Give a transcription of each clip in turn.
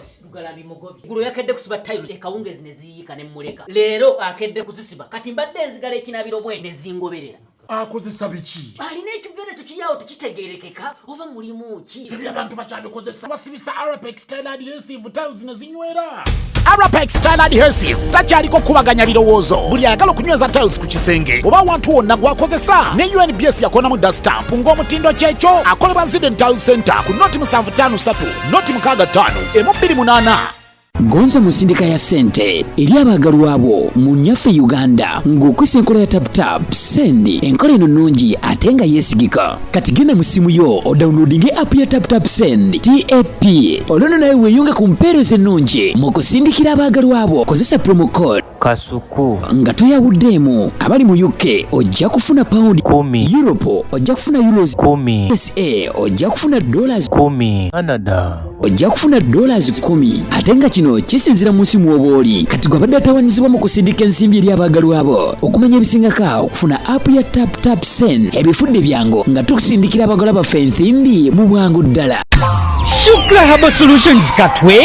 boss Lugalabi Amugobye gulo yakedde kusiba tiles ekawungezi neziyika ne muleka leero akedde kuzisiba kati mbadde nzigala ekinabiro bwe nezingoberera akozesa biki alina ekivere tukiyawo tekitegerekeka oba mulimu ki abantu bakyabikozesa basibisa Arapex Style Adhesive tiles nezinywera Arapex Style Adhesive takyaliko kubaganya birowoozo buli ayagala okunyweza tiles ku kisenge oba wantu wonna gwakozesa ne UNBS yakonamu dastamp ng'omutindo kyekyo akolebwa Ziden Tile Center ku noti 753 noti 65 M28 Gonza musindika ya sente eri abagalwa abo mu nyaffe Uganda ng'okwesa enkola ya tap sendi enkola eno nnungi ate nga yeesigika kati genda mu simu yo odownloadinge app ya tap send TAP olwono nawe weeyunga ku mpeereza ennungi mu kusindikira abagalwa abo kozesa promo code Kasuku nga toyawuddeemu abali mu UK ojja kufuna pound 10 Europe ojja kufuna euros 10 USA ojja kufuna dollars 10 Canada ojja kufuna dollars 10 ate nga kino kisinzira mu simu obooli kati gwabadde atawaanyizibwa mu kusindika ensimbi eri abagalwa abo okumanya ebisingako okufuna app ya tap send ebifudde byangu nga tukusindikira abagalwa baffe ensimbi mu bwangu ddala. Shukra Herbal Solutions katwe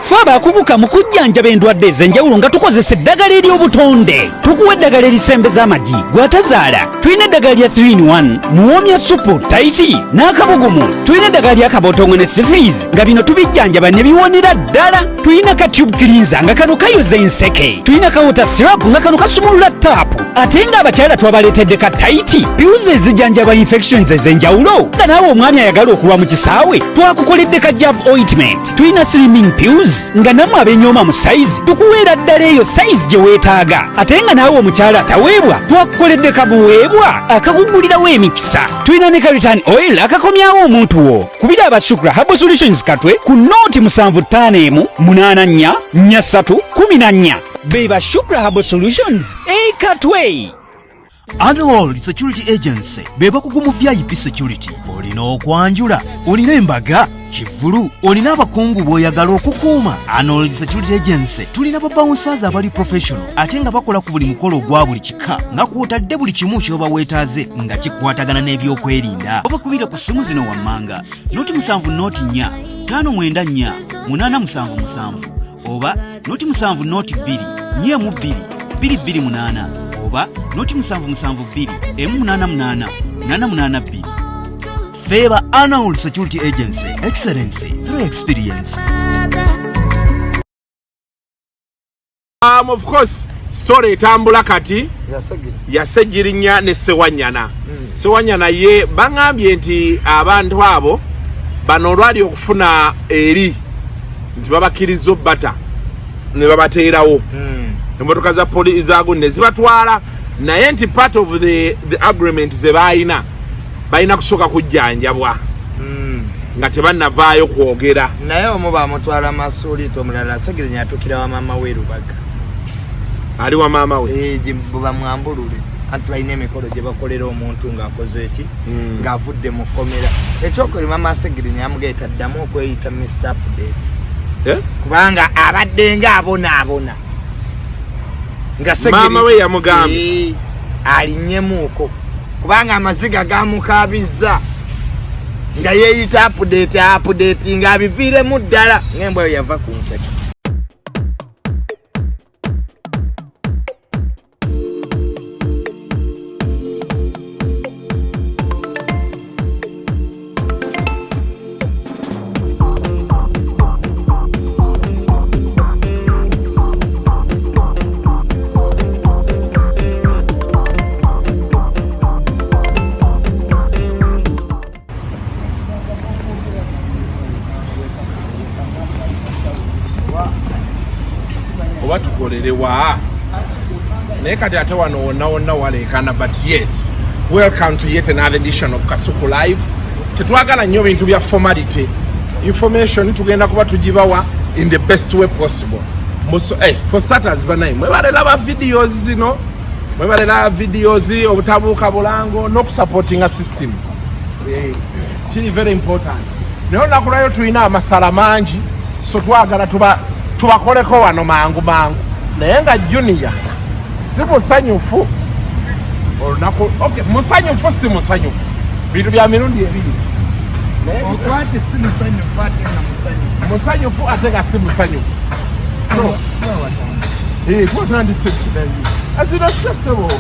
faba akubuka mu kujjanjaba endwadde ez'enjawulo nga tukozesa eddagala ery'obutonde tukuwa eddagala erisembeza amagi gwatazaala tulina eddagala lya 3-in-1 muwoomya supu taiti n'akabugumu tulina eddagala lya kabootongo ne syphilis nga bino tubijjanjaba ne biwonera ddala tulina ka tube cleanser nga kano kayoza enseke tulina ka water syrup nga kano kasumulula taapu ate nga abakyala twabaleetedde ka taiti piuzi ezijjanjaba infections ez'enjawulo nga naawe omwami ayagala okulwa mu kisaawe twakukoledde ka jab ointment tulina slimming pills nga namwe abenyooma mu size tukuweera ddala eyo size gye weetaaga ate nga naawe omukyala ataweebwa twakukoledde kabuweebwa akakugulirawo emikisa tulina ne ka return oil akakomyawo omuntu wo kubira abasukra Herbal Solutions katwe ku nooti 75444314 beba Shukra Herbal Solutions katwe. Annual Security Agency beba kugumu VIP security olina okwanjula olina embaga kivulu olina abakungu boyagala okukuuma. Annual Security Agency tulina babawunsaazi abali professional ate nga bakola ku buli mukolo gwa buli kika nga kwotadde buli kimu kyoba weetaaze nga kikwatagana n'ebyokwerinda oba kubira ku simu zino wammanga noti 7 noti 4 594 877 oba noti 7 noti 2 4 2 228 oba noti 772 M88 882 Feva Annual Security Agency Excellency through experience. Of course story etambula kati ya Ssegirinya ne Ssewanyana. Ssewanyana ye bangambye nti abantu abo bano olwali okufuna eri nti babakirizo bata ne babateerawo emmotoka za police zaago ne zibatwala naye nti part of the agreement ze bayina kusooka kujjanjabwa nga tebannavaayo kwogera naye omu bamutwala masuulito omulala Ssegirinya atukira wa maama we Rubaga ali wa maama we bamwambulule anti balina emikolo gye bakolera omuntu ng'akoze eki ng'avudde mu kkomera ekyokuli maama Ssegirinya amugeeta ddamu okweyita Mr. Update kubanga abadde ng'abonaabona nga maama we yamugambye alinnyemuuko kubanga amaziga gamukabizza nga yeeyita update nga abiviiremu ddala ng'embwa yo yava ku nseka. Watukolerewa naye kati ate wano wonna waleekana but yes welcome to yet another edition of Kasuku Live. Tetwagala nnyo bintu bya formality information tugenda kuba tugibawa in the best way possible. For starters banayi mwebalera videos zino mwebalera videos obutabuuka bulango n'okusupportinga system kiri very important. Naye olunaku lwayo tulina amasala mangi so twagala tubakoleko wano mangu naye nga Junior si musanyufu olunaku musanyufu si musanyufu bintu bya mirundi ebiri okwati si musanyufu ate nga musanyufu ate nga si musanyufu so twatandise azino kyosebo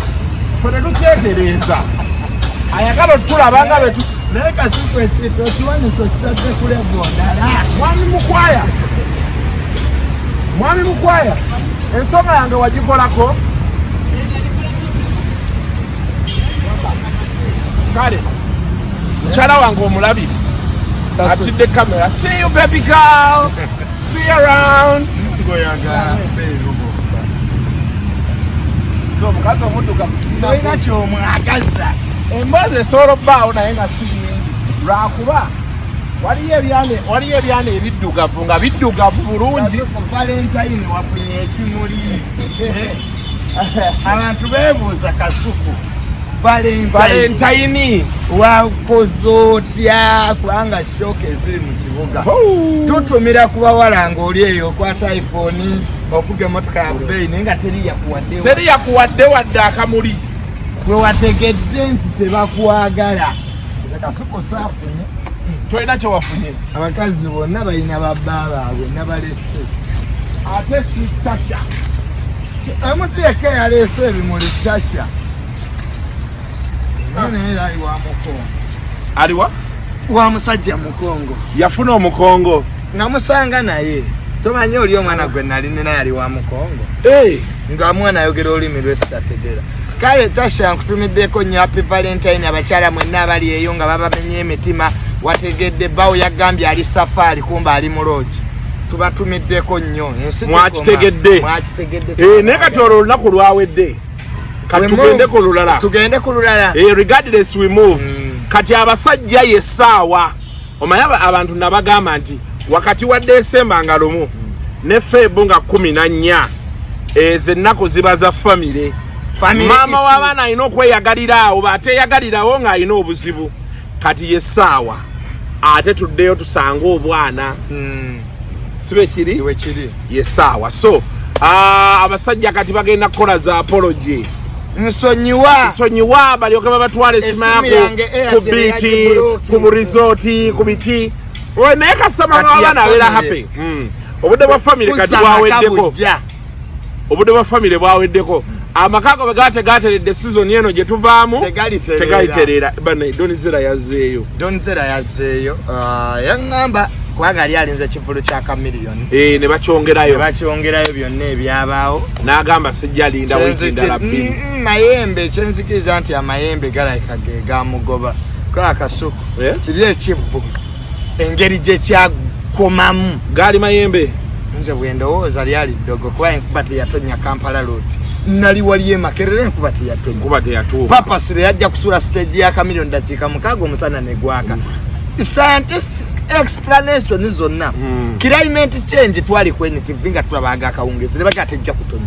fene tukyetereza ayagala otulaba nga betu naye Kasuku ekito okiwanyisa kitadde kulevondala mwami mukwaya ensonga yange wagikolako kale mukyala wange omulabi atidde kamera. See you baby girl. See you around. Omukazi omudduka toyina kyomwagaza emboozi esobola obbaawo naye nga si nyingi lwakuba waliyo ebyana ebiddugavu nga biddugavu bulungi. Valentine wafunye ekimuli abantu beebuuza Kasuku Valentine wakoze otya kubanga shoke ziri mu kibuga tutumira kubawala ng'oli eyo okwata iPhone ovuga emotoka ya bbeeyi naye nga teri yakuwadde wadde akamuli kwe wategedde nti tebakwagala. Kasuku saafunye tolina kye wafunye. Abakazi bonna balina babba baabwe nabalese ate si Tasha omuntu yekka yaleese ebimuli Tasha naye ali wa mukongo. Aliwa wa musajja mukongo yafuna omukongo namusanga naye tomanyi oli omwana gwe nali nina yali wa mukongo nga mwana ayogera olulimi lwesitategera. Kale Tasha nkutumiddeko nnyo happy Valentine abakyala mwenna abali eyo nga babamenye emitima wategedde bawo yagambye ali safari kumba ali mu lodge tubatumiddeko nnyo mwakitegedde naye kati olwo olunaku lwawedde kati tugende ku lulala regardless we move. Kati abasajja yessaawa omanya abantu nabagamba nti wakati wa Desemba nga lumu ne February nga 14 ezo ennaku ziba za family. Mama w'abaana alina okweyagalirawo baateyagalirawo ng'alina obuzibu. Kati yessaawa ate tuddeyo tusange obwana sibe kiri yessaawa. So abasajja kati bagenda kukola za apology. Nsonyiwa balyoke babatwala essima yako ku biiki ku rizooti ku biki naye kasitama w'abaana abeera happy. Obudde bwa family kati bwaweddeko amaka go gateredde season eno gye tuvaamu tegaliterera donizera yazzeeyo yaŋŋamba kubanga ali alinze ekivulu kya kamiliyoni ne bakyongerayo byonna ebyabaawo n'agamba sijja linda wiiki ndala bbiri. Mayembe kyenzikiriza nti amayembe galayika ge gamugoba kwa Kasuku kiri ekivvu engeri gye kyakomamu gaali mayembe. Nze bwe ndowooza lyali ddogo kuba enkuba teyatonya Kampala road nali waliyo Makerere enkuba teyatuuka papasire yajja kusula stage ya kamiliyoni dakiika 6 omusana ne gwaka. Scientific explanation zonna climate change twali kwenye TV nga tulabaga akawungezi ne bakati ajja kutonya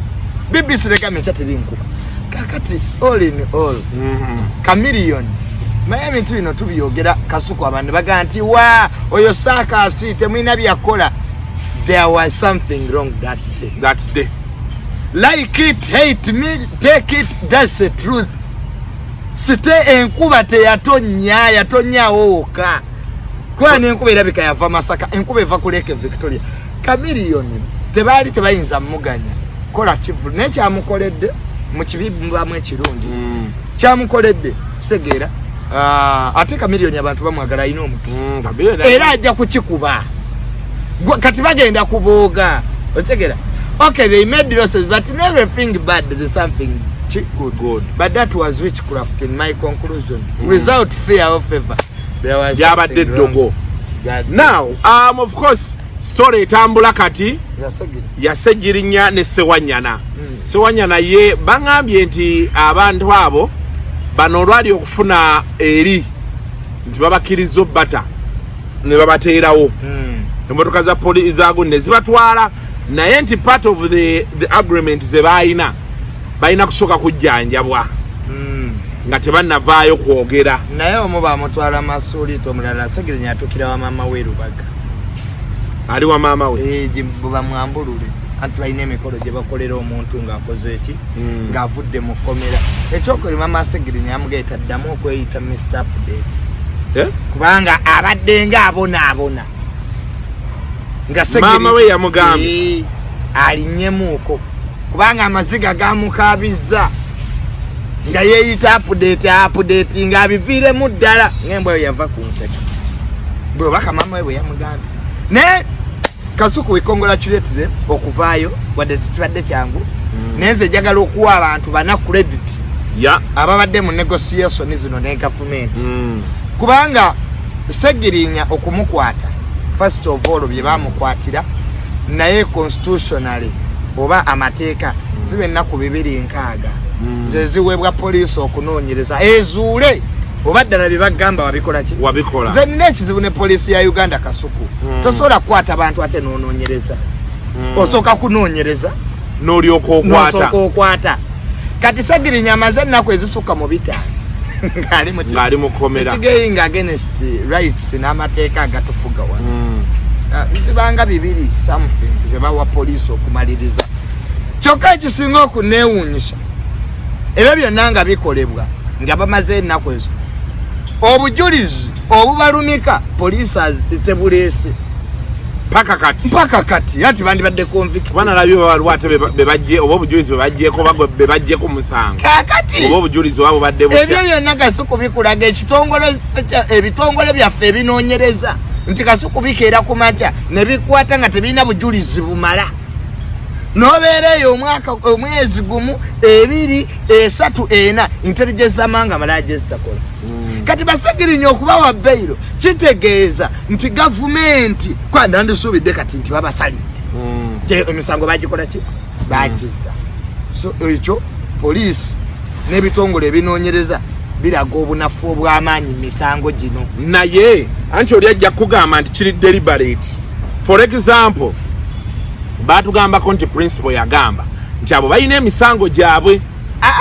BBC rekamenya teri nkuba kakati all in all kamiliyoni Miami tulino tubiyogera Kasuku abantu baga nti wa oyo saka asite mwina byakola. There was something wrong that day. Like it, hate me, take it, that's the truth. Site enkuba yatonya oka. Kwa ni enkuba erabika yava Masaka, enkuba eva ku Lake Victoria. Kamiliyoni tebayinza muganya. Kola kivu nekyamukoledde mu kibibwamu ekirungi. Kyamukoledde Segera ate kamiliyoni abantu bamwagala ino omukisa. Era ajja kukikuba. Kati bagenda kubooga otegera. Okay, they made losses, but everything bad, there's something good. But that was witchcraft in my conclusion. Without fear or favor, there was something wrong. Now, of course, story etambula kati ya Ssegirinya ne Ssewanyana. Ssewanyana ye bangambye nti abantu abo bano olwali okufuna eri nti babakiriza obbata ne babateerawo. Emmotoka za police zaago ne zibatwala naye nti part of the agreement ze balina kusooka kujjanjabwa nga tebannavaayo kwogera. Naye omu bamutwala masuulito omulala Ssegirinya atukira wa maama we Lubaga. Ali wa maama we bamwambulule anti balina emikolo gye bakolera omuntu ng'akoze eki ng'avudde mu kkomera. Ekyokulima maama Ssegirinya amugeeta ddamu okweyita Mr. Update kubanga abadde nga abona nga mama we yamugambye alinyemuuko kubanga amaziga gamukabiza nga yeeyita update nga abiviiremu ddala ng'embwa yo yava ku nseka bwe baka mama we bwe yamugambye ne Kasuku we congratulate them okuvaayo wadde tetubadde kyangu nenze njagala okuwa abantu bana credit ababadde mu negotiation zino ne government kubanga Ssegirinya okumukwata first of all bye bamukwatira naye constitutionally oba amateeka zibe ennaku 260 ze ziweebwa poliisi okunoonyereza ezuule oba ddala bye bagamba wabikola ze nina ekizibu ne poliisi ya Uganda Kasuku tosobola kukwata abantu ate noonoonyereza osooka kunoonyereza n'olyoka okwata kati Ssegirinya amaze ennaku ezisukka mu 5 ng'ali mu komera going against rights n'amateeka agatufuga wano bizibanga 2 something ze bawa poliisi okumaliriza kyokka ekisinga okuneewuunyisa ebyo byonna nga bikolebwa nga bamaze ennaku ezo obujulizi obubalumika poliisi tebuleese paka kati ati bandibadde convict bana labyo balwate bebajje oba obujulizi bebajjeko bagwe bebajjeko musango kakati oba obujulizi wabo badde busha ebyo byonna Kasuku bikulaga ebitongole byaffe ebinoonyereza nti Kasuku bikeera ku makya ne bikwata nga tebirina bujulizi bumala nobeereyo omwezi gumu 2 3 4 intelligence amanga mala agestakola kati Ssegirinya okuba wa bailo kitegeeza nti gavumenti kwanda ndisuubidde kati nti babasalidde emisango bagikola ki bagiza so ekyo poliisi n'ebitongole ebinoonyereza biraga obunafu obw'amaanyi misango gino naye anti oli ajja kugamba nti kiri deliberate for example batugambako nti principal yagamba nti abo balina emisango gyabwe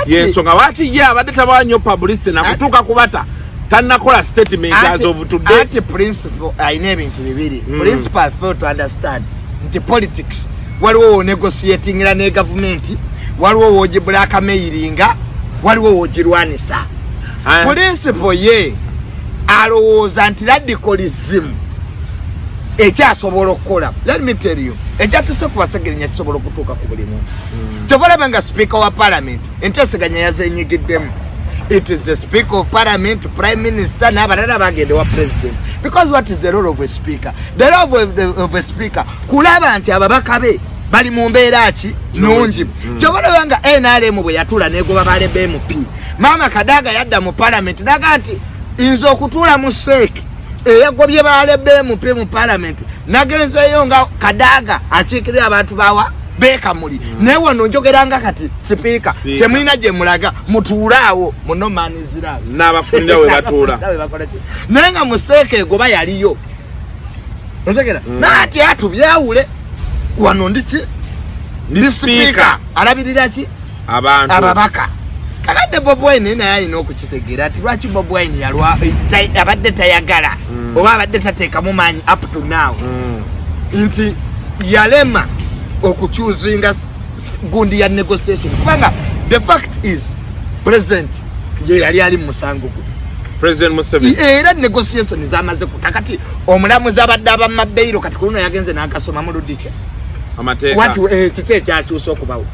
yensonga lwaki ye abadde tabawanyo publicity nakutuuka kubata tanakola statement as of today ati principal ayina ebintu bibiri principal fail to understand nti politics waliwo negotiatingira ne government waliwo woji blackmailinga waliwo wojirwanisa principal ye alowooza nti radicalism ekyasobola okukola let me tell you ekyatuse ku Ssegirinya kisobola okutuuka ku buli muntu tobalaba nga speaker wa parliament enteeseganya yazenyigiddemu it is the speaker of parliament prime minister n'abalala bagende wa president because what is the role of a speaker the role of a speaker kulaba nti ababaka be bali mu mbeera ki nungi tobalaba nga NRM bwe yatula negoba bale BMP mama Kadaga yadda mu parliament naga nti inzo okutuula mu seeki eyagobye bale BMP mu parliament nagenzeyo nga Kadaga akiikirira abantu bawa bekamuli naye wano njogeranga kati sipiika temulina gye mulaga mutuulaawo munomanizira n'abafunira we batuula naye nga museeke egoba yaliyo ntegera naati atubyawule wano ndiki ndi sipiika alabirira ki abantu ababaka kakadde Bobi Wine naye alina okukitegeera ati lwaki Bobi Wine abadde tayagala oba abadde tateekamu maanyi up to now nti yalema okuchuzinga gundi ya negotiation kubanga the fact is president ye yali ali musango ku president Museveni era negotiation zamaze kutakati omulamuzi abadde abamabeiro kati kuno yagenze n'akasoma mu ludicha amateeka wati kite kyakyusa okubawo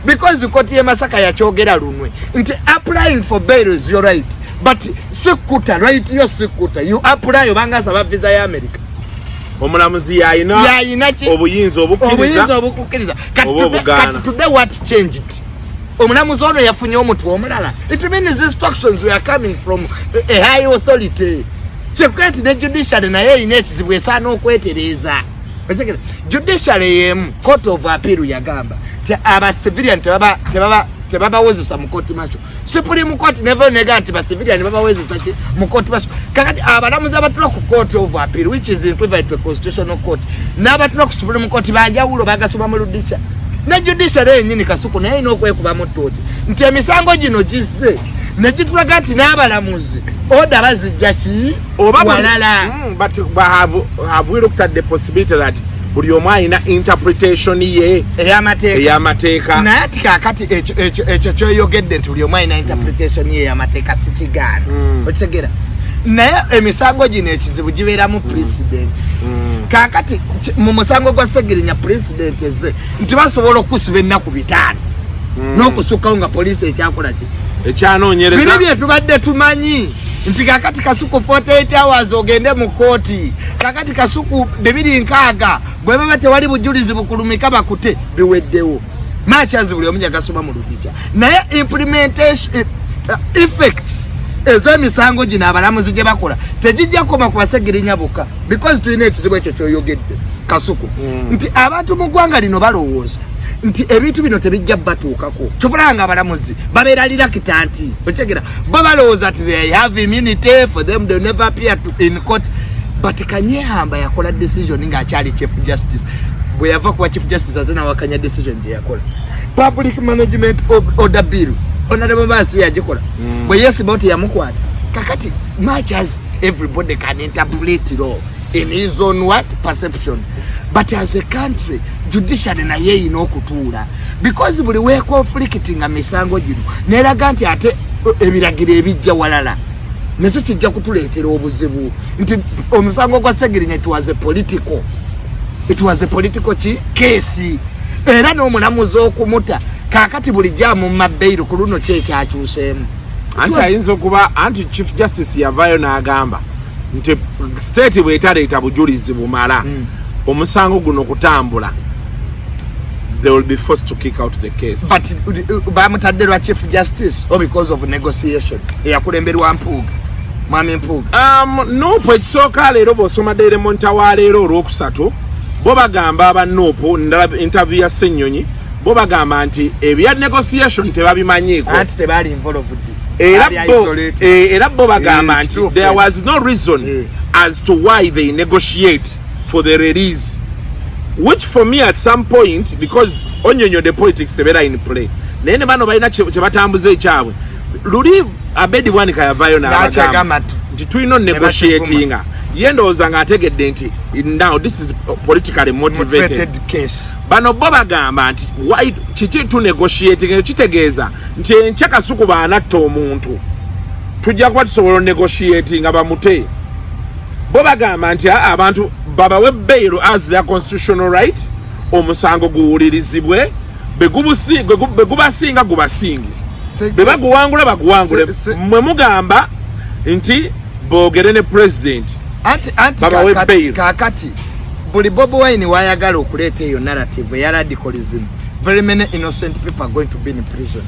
because koti ye Masaka yakyogera lunwe nti applying for bail is your right but sikuta right yo sikuta you apply obanga saba visa ya America omulamuzi yayina obuyinza obukkiriza kati today what changed omulamuzi ono yafunye omuntu omulala it means instructions were coming from a high authority chekwati ne judiciary naye ine ekizibu esaana okwetereza judiciary court of appeal yagamba ti aba civilian tebabawezesa mu court macho Supreme Court never nega nti ba civilian babawezesa ki mu court macho kakati abalamuzi abatula ku court of appeal which is equivalent to a constitutional court n'abatula ku Supreme Court banjawulo bagasoma mu ludicha ne judiciary enyini Kasuku naye n'okwekuba mu tooti nti emisango gino gizze ne gitulaga nti n'abalamuzi oda bazijja ki walala but have we looked at the possibility that buli omu alina interpretation ye ey'amateeka naye ati kaakati ekyo kyoyogedde nti buli omu alina interpretation ye ey'amateeka sikigaana okitegera naye emisango gino ekizibu gibeeramu president kakati mu musango gwa Ssegirinya president eze nti basobola okusiba ennaku 5 n'okusukkawo nga poliisi ekyakola ki ekyanoonyereza biri bye tubadde tumanyi nti kakati Kasuku 48 hours ogende mu kooti kakati Kasuku 260 bwe baba tewali bujulizi bukulumika bakute biweddewo machazi buli omunya gasoma mu ludicha naye implementation effects ez'emisango gino abalamuzi gye bakola tegijja koma ku Ssegirinya bokka because tulina ekizibu ekyo kyoyogedde Kasuku nti abantu mu ggwanga lino balowooza nti ebintu bino tebijja batuukako kyovulanga abalamuzi babeera lirakita nti okyegera bo balowooza nti they have immunity for them they never appear in court but Kanyehamba yakola decision ng'akyali chief justice bwe yava kuba chief justice ate nawakanya decision gye yakola public management order bill honorable Basi yagikola bwe yesiba oti yamukwata kakati much as everybody can interpret law in his own what perception but as a country judiciary naye ino okutuula because buli we conflicting misango gino neraga nti ate ebiragiro ebijja walala nekyo kijja kutuleetera obuzibu nti omusango gwa Ssegirinya it was a political case era n'omulamuzi okumuta kakati buli jamu mabbeiro ku luno kyekyakyuseemu anti ayinza okuba anti chief justice yavayo n'agamba nti state bwetaleeta bujulizi bumala omusango guno kutambula they will be forced to kick out the case but bamutadde lwa chief justice or because of negotiation eyakulemberwa mwami Mpuuga Nuupu ekisooka leero bw'osoma Daily Monitor wa leero olwokusatu bo bagamba aba Nuupu ndala interview ya Ssenyonyi bo bagamba nti ebya negotiation tebabimanyiiko anti tebali involved era bo bagamba nti there was no reason as to why they negotiate for the release which for me at some point because onyonyo the politics ebera in play naye ne bano balina kye batambuza ekyabwe luli Abedi Bwanika yavayo n'abagamba nti tulina negotiating ye ndowooza ng'ategedde nti now this is politically motivated case bano bo bagamba nti why kiki tu negotiating kitegeeza nti enkya Kasuku baanatta omuntu tujja kuba tusobola negotiating bamute bo bagamba nti abantu babawe bail as their constitutional right omusango guwulirizibwe begubasinga gubasingi bebaguwangula baguwangule mwe mugamba nti boogere ne president anti kakati buli Bobi Wine wayagala okuleeta eyo narrative ya radicalism very many innocent people are going to be in prison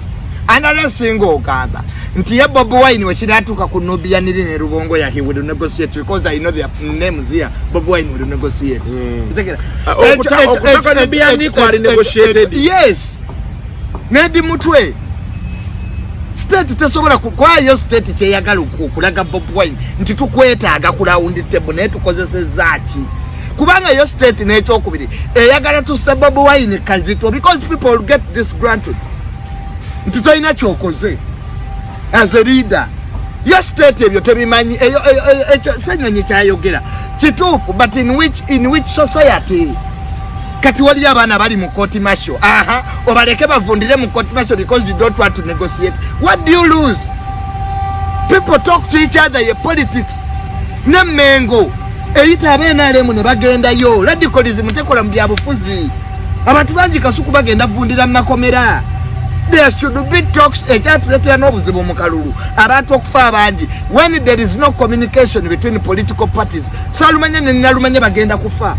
another single ogamba nti ye Bobi Wine wekinaatuuka ku Nubianiri ne Rubongo ya he will negotiate because I know their names here Bobi Wine will negotiate yes Nedi Mutwe state tesobola kukwayo state kyeyagala okulaga Bobi Wine nti tukwetaaga ku round table naye tukozesezza ki kubanga yo state n'ekyokubiri eyagala tussa Bobi Wine kazito because people will get this granted nti toyina kyokoze as a leader yo state ebyo tebimanyi ekyo Ssenyonyi kyayogera kituufu but in which society kati wali abaana bali mu court martial obaleke bavundire mu court martial because you don't want to negotiate what do you lose people talk to each other ye politics nemmengo eyita abenaalemu ne bagenda yo radicalism tekola mu byabufuzi abantu bangi Kasuku bagenda vundira mu makomera there should be talks ekyatuleetera n'obuzibu mu kalulu abantu okufa abangi when there is no communication between political parties salumanya ne nalumanya bagenda kufa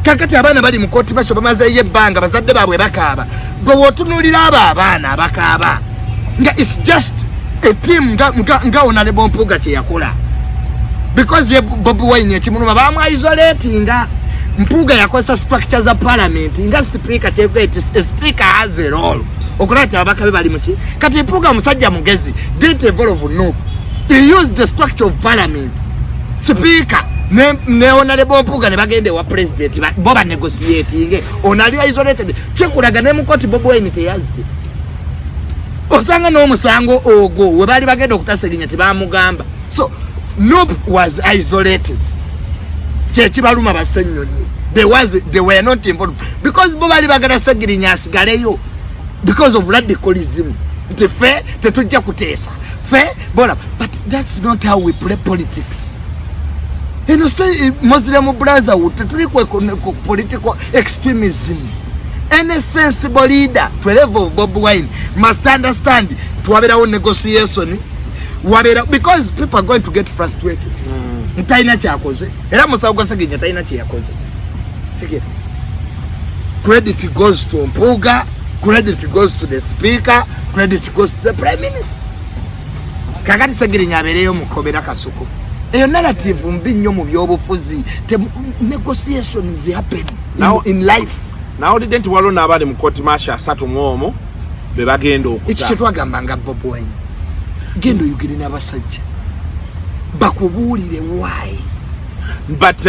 kakati abaana bali mu court martial bamaze yebbanga bazadde baabwe bakaaba gwe wotunuulira abaana abakaaba nga it's just a team nga Honorable Mpuuga kye yakola because ye Bobi Wine ekimuluma bamwaisolatinga Mpuuga yakozesa structure za parliament nga speaker kyegwete speaker has a role okulata abakabe bali muki kati Mpuuga musajja mugezi didn't involve no he used the structure of parliament speaker ne Honorable Mpuuga ne bagende wa president boba negotiating onali isolated chekulaga ne mukoti Bobi Wine teyazi osanga n'omusango ogwo we bali bagenda okutaserinya tebamugamba so Nope was isolated kyekibaluma Bassenyonyi they were not involved because bo bali bagala Ssegirinya asigaleyo because of radicalism nti fe tetujja kuteesa Fair? But that's not how we play politics. You know, say Muslim brotherhood, political extremism. Any sensible leader to a level of Bob Wine must understand to have their own negotiation. Because people are going to get frustrated. Credit goes to Mpuga, credit goes to the speaker, credit goes to the prime minister. Kakati Ssegirinya abereyo mukobera Kasuku. Eyo narrative mbi nnyo mu byobufuzi. Negotiations happen in life. Now didn't walo nabali mu court martial asatu mwomo be bagenda okuta. Ekyo twagambanga Bob Wine. Gendo yugirina abasajja. Bakubuulire why. But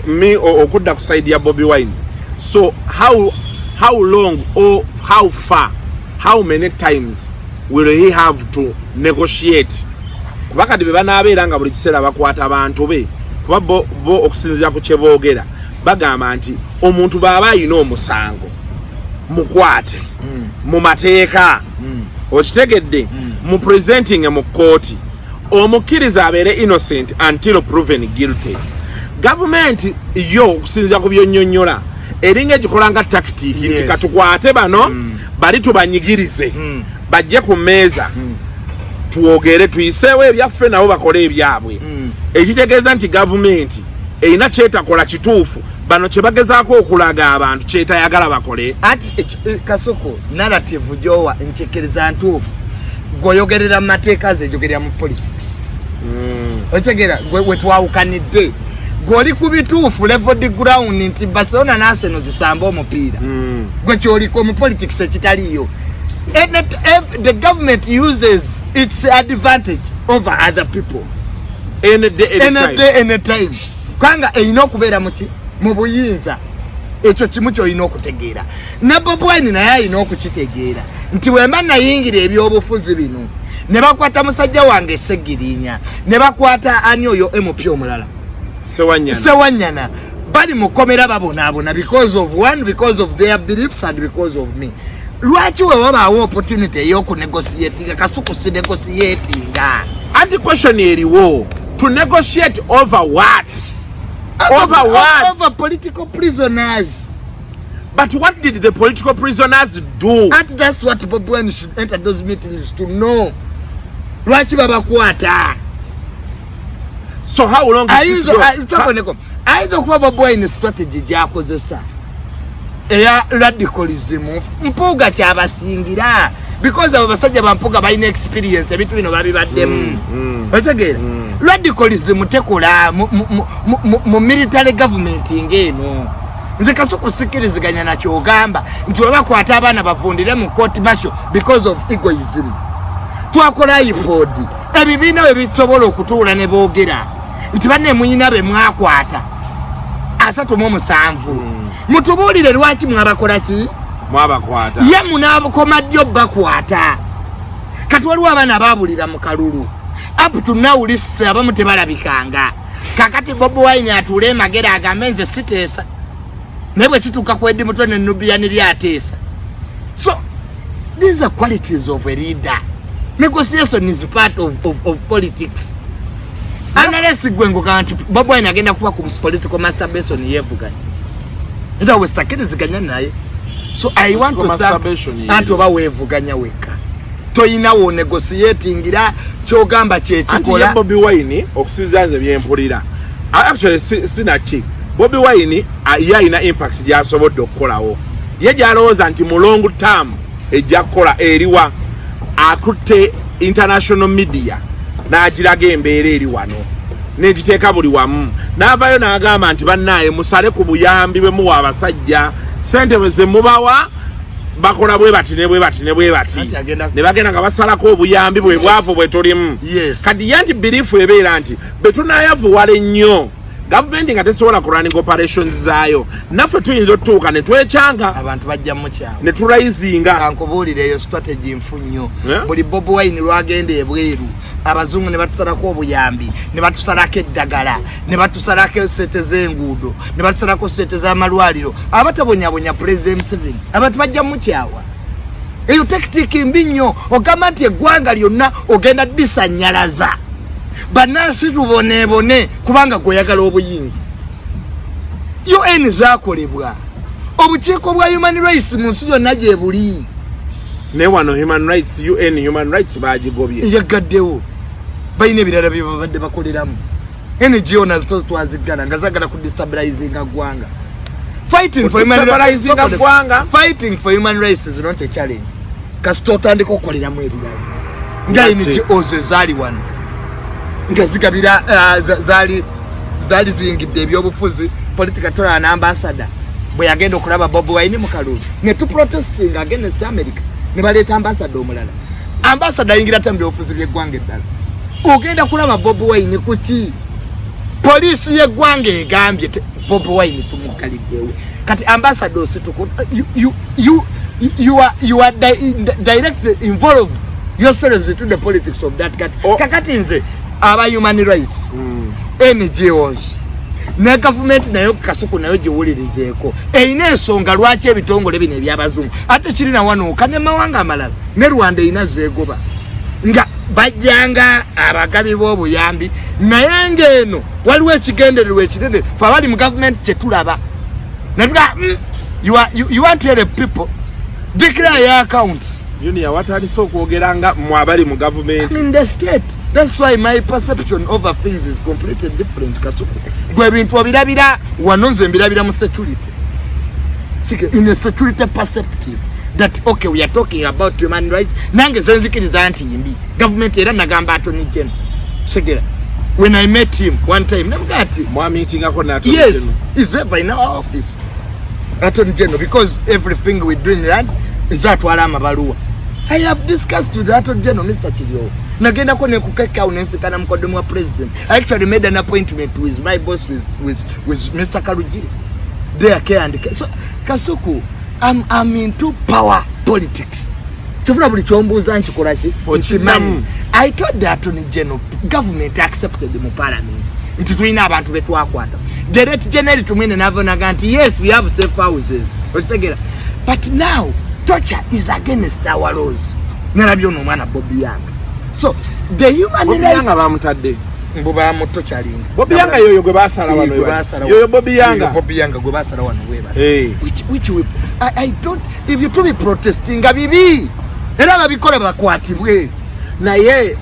me okudda ku side ya Bobby Wine. So how long or how far, how many times will he have to negotiate? Kubakati bebanabeera nga buli kiseera bakwata abantu be kuba bo okusinzira ku kyeboogera bagamba nti omuntu baba ayina omusango mukwate mu mateeka okitegedde mu presenting mu kooti omukkiriza abeere innocent until proven guilty. Government yo okusinzira ku byonnyonnyola eringa egikola nga tactic nti katukwate bano bali tubanyigirize bajje ku mmeeza tuwogere tuyiseewo ebyaffe nabo bakole ebyabwe ekitegeeza nti gavumenti erina kyetakola kituufu bano kye bagezaako okulaga abantu kyetayagala bakole. Ati Kasuku narrative gyowa enkyekeriza ntuufu gwoyogerera mu mateeka ze jogerera mu politics. Otegera gwe twawukanidde goli ku bituufu level ground nti Barcelona na Arsenal zisamba omupiira gwe kyoliko mu politics ekitaliyo. The government uses its advantage over other people any time. Kwanga eyina okubeera mu buyinza ekyo kimu kyolina okutegeera. Ne Bob Wine naye ayina okukitegeera nti wemba nayingira ebyobufuzi bino ne bakwata musajja wange Ssegirinya ne bakwata ani oyo MP omulala Sewanyana bali mukomera babonaabona because of their beliefs and because of me. Lwaki we wabaawo opportunity ey'okunegotiatinga Kasuku si negotiatinga? Anti question eriwo to negotiate over what? Over political prisoners. But what did the political prisoners do? And that's what Bob Wine should enter those meetings to know. Lwaki babakwata? So how long is this? Aizo kuba Bob Wine strategy gyakozesa eya radicalism Mpuga kyabasingira because abo basajja bampuga balina experience ebintu bino babibaddemu. Otegeera radicalism tekola mu military government ngeno. Nze Kasuku sikkiriziganya nakyo ogamba nti bakwata abaana bavundire mu court martial because of egoism. Twakola iPod ebibiina we bisobola okutuula ne boogera nti banne muyina be mwakwata 37 mutubuulire lwaki mwabakola ki mwabakwata ye munabukomadyo bakwata kati waliwo abaana baabulira mu kalulu up to now lisse abamu tebalabikanga kakati Bob Wine atuule emagera agambe nze siteesa naye bwe kituuka ku Eddy Mutwe ne Nubian lyateesa. So these are qualities of a leader. Negotiation is part of politics. Unless gwengo kanti Bob Wine agenda kuba ku political masturbation yevuga nza westakiriziganya naye. So I want to thank anto ba wevuganya weka toyina wo negotiatingira kyogamba kyekikola. Bob Wine okusizaanze byempulira actually sinachi Bob Wine yalina impact gyasobodde okukolawo ye gyalowooza nti mu long term ejja kukola eriwa akutte international media n'agiraga embeera eri wano n'egiteeka buli wamu n'avaayo n'agamba nti bannaaye musale ku buyambi bwe muwa abasajja sente bwe ze mubawa bakola bwe bati ne bwe bati ne bwe bati ne bagenda nga basalako obuyambi bwe bwavu bwe tulimu. Kati yanti birifu ebeera nti bwe tunaayavuwala ennyo gavumenti nga tesobola kurunning operations zaayo naffe tuyinza otutuuka ne twekyanga abantu bajja mu kyawe ne tulayizinga. Kankubuulira eyo strategy nfu nnyo. Buli Bob Wine lwagenda ebweru abazungu ne batusalako obuyambi ne batusalako eddagala ne batusalako sente z'enguudo ne batusalako sente z'amalwaliro abatabonyabonya President Museveni abantu bajja mu kyawa eyo tactic mbi nnyo ogamba nti eggwanga lyonna ogenda disanyalaza bannansi tuboneebone kubanga gweyagala obuyinza. UN zaakolebwa obukiiko bwa human rights mu nsi yonna gye buli ne wano human rights UN human rights baagigobye yagaddewo balina ebirala bye babadde bakoleramu. NGO nazo twazigala nga zagala ku destabilizinga ggwanga. Fighting for human rights is not a challenge. Kasito otandika okukoleramu ebirala nga NGO zaali wano nga zigabira zaali ziyingidde ebyobufuzi political tolerance and ambassador bwe yagenda okulaba Bobi Wine mu kalulu ne tu protesting against America ne baleeta ambassador omulala. Ambassador yingira tambi ofuzi by'eggwanga eddala ogenda kulaba Bobi Wine kuki polisi y'eggwanga egambye Bobi Wine tumukaliddewo kati ambassador situko you are directly involved yourselves into the politics of that country. Kakati nze aba human rights NGOs ne government nayo Kasuku nayo giwulirizeeko eyina ensonga lwaki ebitongole bino ebyabazungu ate kirina wano kane mawanga amalala ne Rwanda eyina zeegoba nga bajjanga abagabi b'obuyambi naye ng'eno waliwo ekigendererwa ekinene fe abali mu government kyetulaba natuga you want to help people declare your accounts junior watandise okwogera nga mwabali mu government in the state. That's why my perception over things is completely different. Kasuku gwe bintu obirabira wanonze mbirabira mu security in a security perspective that okay we are talking about human rights nange zenzikiriza anti yimbi government era nagamba Attorney General Segera when I met him one time namugati mwa meeting akona Attorney General. Yes, is ever in our office Attorney General because everything we do in land is that walama baluwa. I have discussed with the Attorney General Mr. Chilio nagenda ko ne kukeka unesikana mkodomu wa president. I actually made an appointment with my boss with Mr. Karujiri there care and care. So Kasuku I'm into power politics. Chofuna buli chombuza nchikolachi nchimani. I told the Attorney General government accepted mu parliament nti tulina abantu betu akwata. The Director General tumwine navona ganti yes we have safe houses but now torture is against our laws. Nalabyo no mwana Bobi Yanga. So the human Bobi Yanga bamutadde mbuba muto chalinga Bobi Yanga yoyo gwe basala wano yoyo Bobi Yanga gwe basala wano weba which we, I don't if you to be protesting bibi era babikola bakwatibwe naye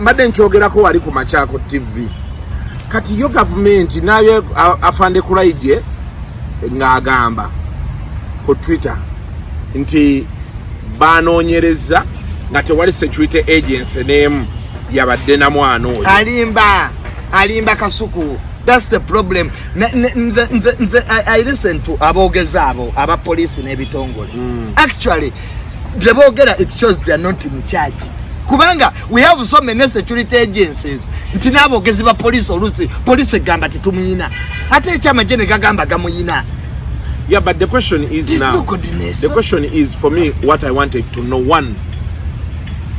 mbadde nchogerako wali ku Machako TV kati yo government nayo afande kulaije ngagamba ku Twitter nti banoonyereza nga tewali security agency name yabadde na mwana oyo alimba Kasuku. That's the problem. I listen to abogeza aba police n'ebitongole. Actually the bogera it shows they are not in charge kubanga we have so many security agencies nti nabogezi ba police olusi police gamba titumuyina ate ekyama jene gagamba gamuyina. Yeah, but the question is now. The question is for me what I wanted to know. One,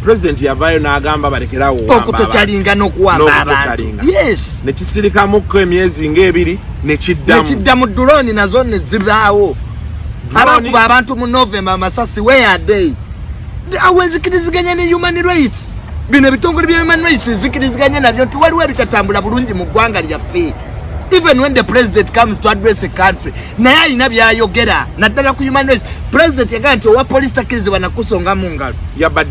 President yavayo na agamba balekerawo okutochalinga nokuwamba abantu. Yes. Nekisirika mukko emyezi ng'ebiri nekiddamu drone nazo nezibaawo. Abakuba abantu mu November masasi where are they? Awenzikiriziganya ne human rights. Bino bitongole bya human rights zikiriziganya nabyo tuwaliwo ebitatambula bulungi mu ggwanga lyaffe. Even when the president comes to address a country naye alina byayogera naddala ku human rights. President yagaa nti owa police takirizibwa nakusonga mu ngalo. Yeah, but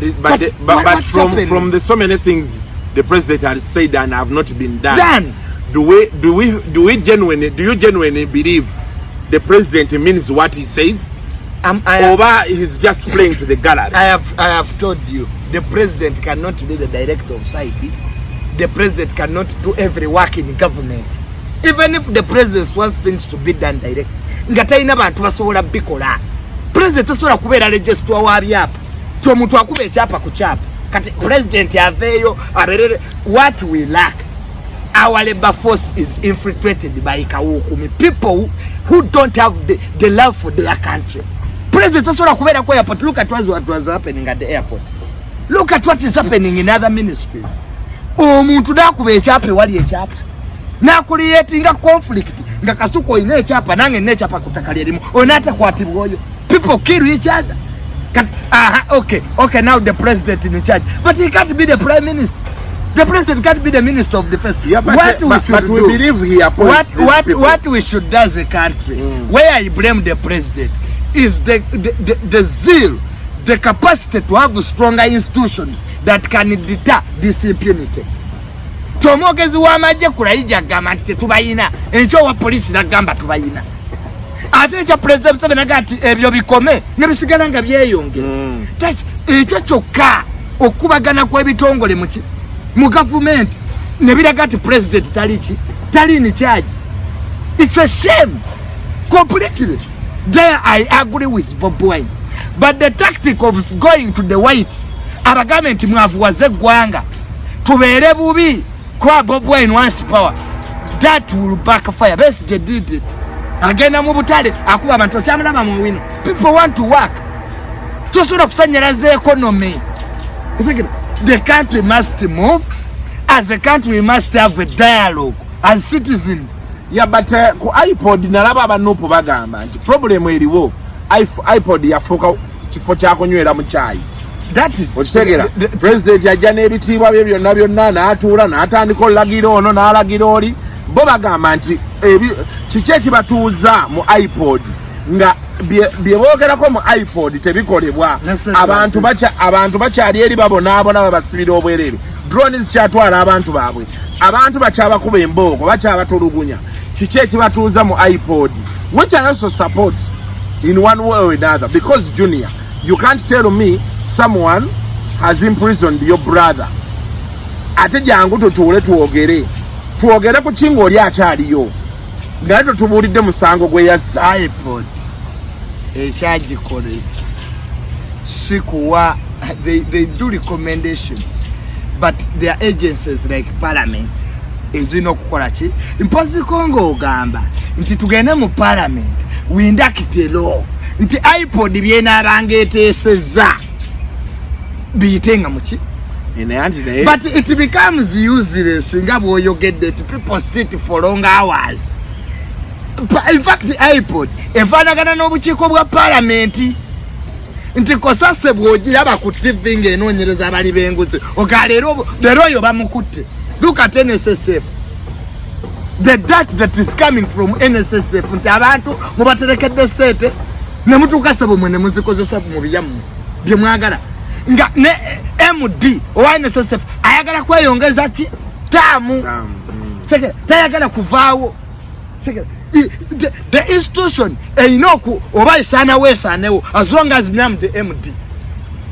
from the so many things the president has said and have not been done. Do you genuinely believe the president means what he says? Or he's just playing to the gallery? I have told you the president cannot be the director of society. The president cannot do every work in government. Even if the president wants things to be done direct ngataina abantu basobola bikola. President asobola kubeera register wa byapa to omuntu akuba ekyapa ku kyapa kati president aveyo arere. What we lack, our labor force is infiltrated by kawukumi people who don't have the love for their country. President asobola kubeera ku airport. Look at what was happening at the airport. Look at what is happening in other ministries. Omuntu nakuba ekyapa wali ekyapa na creating a conflict nga Kasuku ine chapa nange ne chapa kutakali elimu onata kwatibwa oyo. People kill each other. Okay, now the president in charge. But he can't be the prime minister. The president can't be the minister of defense. Yeah, but we believe he appoints what we should do as a country, where I blame the president, is the zeal, the capacity to have stronger institutions that can deter this impunity. Tomogezi wa maje kulaija gama tubayina encho wa police na gamba tubayina ate cha president sebenagati ebyo bikome ne bisigala nga byeyonge that's ekyo kyokka okubagana kwa bitongole mu government ne biragati president tali in charge. It's a shame completely. There I agree with Bob Wine, but the tactic of going to the whites abagamenti mwavuwaze gwanga tubere bubi kwa Bob Wine wants power, that will backfire. Best they did it again. Amubutale akuba abantu kyamulaba mu wino. People want to work to sort of kusanyiraza economy. The country must move. As a country, we must have a dialogue as citizens. Yeah, but ku iPod nalaba abanupo bagamba nti problem eriwo iPod yafuka kifo kyakunywera mu chai. That is the president yajja n'ebitiibwa bye byonna n'atuula n'atandika olagiro ono n'alagira oli bo bagamba nti kiki ekibatuuza mu iPod nga bye boogerako mu iPod tebikolebwa. abantu bakyali eri babonaabona babasibira obwerere. Drones kyatwala abantu baabwe, abantu bakyabakuba emboogo, bakyabatulugunya. Kiki ekibatuuza mu iPod, which I also support in one way or another, because Junior, you can't tell me someone has imprisoned your brother. Ate jangu tutuule tuogere ku kingo oli akyaliyo nga tutubuulidde musango gwe yassa. iPod ekyagikolesa sikuwa they do recommendations, but their agencies like parliament ezina okukola ki mpozi kongo ogamba nti tugende mu parliament windakite law nti iPod byenaabanga eteeseza biyitenga muki. But it becomes useless nga bw'oyogedde to people sit for long hours. In fact, iPod efaanagana n'obukiiko bwa parliament nti kosase bw'ogiraba ku TV ng'enoonyereza abali b'enguzi oga leero oyo bamukutte. Look at NSSF, the dirt that is coming from NSSF nti abantu mubaterekedde sente ne mutuuka sebo mwe ne muzikozesa mu byammwe bye mwagala nga ne MD owa NSSF ayagala kweyongeza ki taamu tayagala kuvaawo. The institution einoku oba isana wesanewo as long as nyam the MD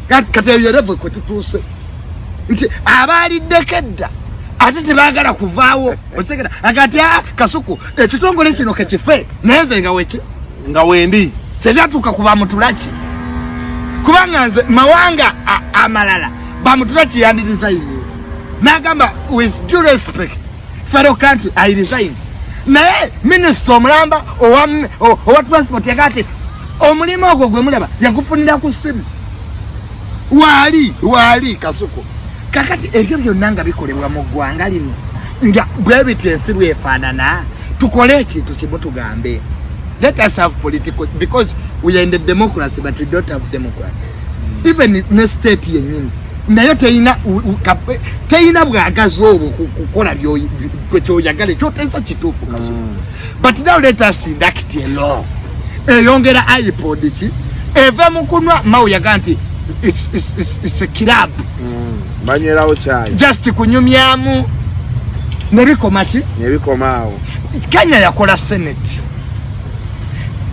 kati yerevo ko tutuse nti abalidde kedda ate tebagala kuvaawo osekera agati Kasuku ekitongole kino kekife nenze nga wendi tezatuka kuba mutulaki kubanga nze mawanga amalala bamutulaki yandi designs nagamba with due respect fellow country I resign. Naye minister omulamba owa transport yagati omulimu ogwo gwe mulaba yagufunira ku simu wali Kasuku kakati ebyo byonna nga bikolebwa mu ggwanga lino nga bwe bityensi lwefaanana tukole ekintu kimu tugambe. Let us have political, because we are in the democracy but we don't have democrats. Even in the state yennyini nayo teyina bwagazi obwo kukola kyoyagala kyoteesa kituufu Kasuku. But now let us induct a law eyongera iPod ki eva mu kunwa mawuyaga nti it's a club banyerawo chai just kunyumyamu nebikoma ki nebikomaawo. Kenya yakola senate,